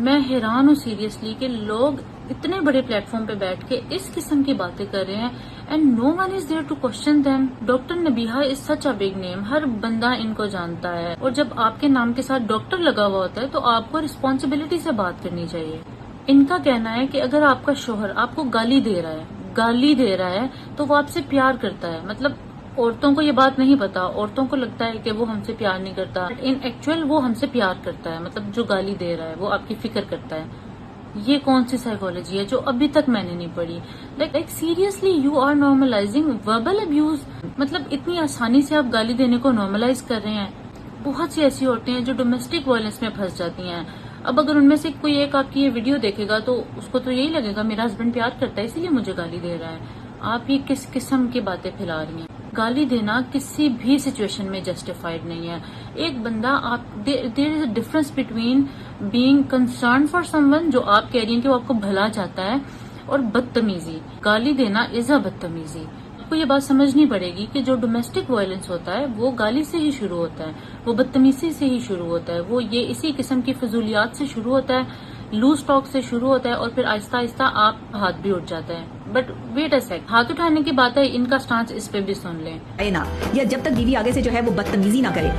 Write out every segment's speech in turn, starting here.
मैं हैरान हूँ सीरियसली कि लोग इतने बड़े प्लेटफॉर्म पे बैठ के इस किस्म की बातें कर रहे हैं and no one is there to question them. Doctor Nabiha is such a big name, हर बंदा इनको जानता है, और जब आपके नाम के साथ डॉक्टर लगा हुआ होता है तो आपको रिस्पॉन्सिबिलिटी से बात करनी चाहिए। इनका कहना है कि अगर आपका शोहर आपको गाली दे रहा है तो वो आपसे प्यार करता है। मतलब औरतों को ये बात नहीं पता, औरतों को लगता है कि वो हमसे प्यार नहीं करता, इन एक्चुअल वो हमसे प्यार करता है। मतलब जो गाली दे रहा है वो आपकी फिक्र करता है। ये कौन सी साइकोलॉजी है जो अभी तक मैंने नहीं पढ़ी। Like seriously you are normalizing verbal abuse. मतलब इतनी आसानी से आप गाली देने को नॉर्मलाइज कर रहे हैं। बहुत सी ऐसी औरतें हैं जो डोमेस्टिक वायलेंस में फंस जाती हैं। अब अगर उनमें से कोई एक आपकी ये वीडियो देखेगा तो उसको तो यही लगेगा मेरा हस्बैंड प्यार करता है इसीलिए मुझे गाली दे रहा है। आप ये किस किस्म की बातें फैला रही हैं। गाली देना किसी भी सिचुएशन में जस्टिफाइड नहीं है। एक बंदा आप there is a difference between being concern for someone, जो आप कह रही हैं कि वो आपको भला चाहता है, और बदतमीजी। गाली देना इज अ बदतमीजी। आपको ये बात समझनी पड़ेगी कि जो डोमेस्टिक वायलेंस होता है वो गाली से ही शुरू होता है, वो बदतमीजी से ही शुरू होता है, वो ये इसी किस्म की फजूलियात से शुरू होता है, लूज टॉक से शुरू होता है, और फिर आहिस्ता आहिस्ता आप हाथ भी उठ जाता है। बट वेट अ सेक, हाथ उठाने की बात है, इनका स्टांस इस पे भी सुन लें ना, या जब तक बीवी आगे से जो है वो बदतमीजी ना करे।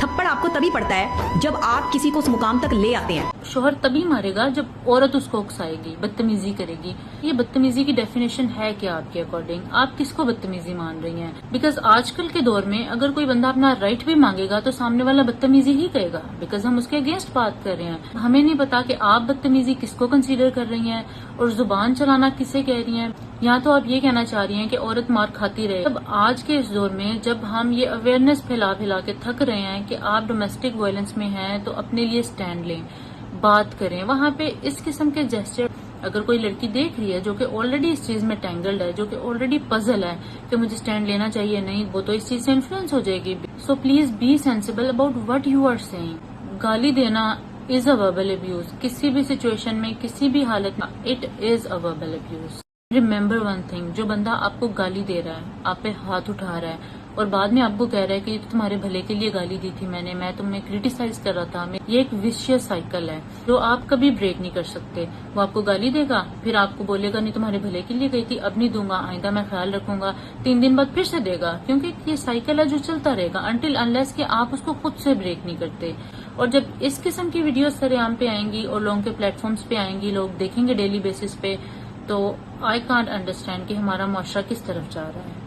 थप्पड़ आपको तभी पड़ता है जब आप किसी को उस मुकाम तक ले आते हैं। शोहर तभी मारेगा जब औरत उसको उकसाएगी, बदतमीजी करेगी। ये बदतमीजी की डेफिनेशन है क्या आपके अकॉर्डिंग? आप किसको बदतमीजी मान रही हैं? बिकॉज आजकल के दौर में अगर कोई बंदा अपना राइट भी मांगेगा तो सामने वाला बदतमीजी ही कहेगा, बिकॉज हम उसके अगेंस्ट बात कर रहे हैं। हमें नहीं पता कि आप बदतमीजी किसको कंसीडर कर रही हैं और जुबान चलाना किसे कह रही हैं। या तो आप ये कहना चाह रही हैं कि औरत मार खाती रहे। अब आज के इस दौर में जब हम ये अवेयरनेस फैला फैला के थक रहे हैं कि आप डोमेस्टिक वायलेंस में हैं तो अपने लिए स्टैंड लें, बात करें। वहां पे इस किस्म के जेस्चर अगर कोई लड़की देख रही है जो कि ऑलरेडी इस चीज में टैंगल्ड है, जो कि ऑलरेडी पजल है कि मुझे स्टैंड लेना चाहिए नहीं, वो तो इस चीज से इन्फ्लुएंस हो जाएगी। So please be sensible about what you are saying. गाली देना इज अ वर्बल अब्यूज। किसी भी सिचुएशन में, किसी भी हालत में, it is a verbal abuse. Remember one thing, जो बंदा आपको गाली दे रहा है, आप पे हाथ उठा रहा है और बाद में आपको कह रहा है कि ये तो तुम्हारे भले के लिए गाली दी थी मैंने, मैं तुम्हें क्रिटिसाइज कर रहा था, ये एक विशियस साइकिल है जो आप कभी ब्रेक नहीं कर सकते। वो आपको गाली देगा, फिर आपको बोलेगा नहीं तुम्हारे भले के लिए गई थी, अब नहीं दूंगा, आइंदा मैं ख्याल रखूंगा। 3 दिन बाद फिर से देगा, क्योंकि ये साइकिल है जो चलता रहेगा अनटिल अनलेस कि आप उसको खुद से ब्रेक नहीं करते। और जब इस किस्म की वीडियो सरेआम पे आएंगी और लोगों के प्लेटफॉर्म्स पे आएंगी, लोग देखेंगे डेली बेसिस पे, तो आई कांट अंडरस्टैंड कि हमारा मुआशरा किस तरफ जा रहा है।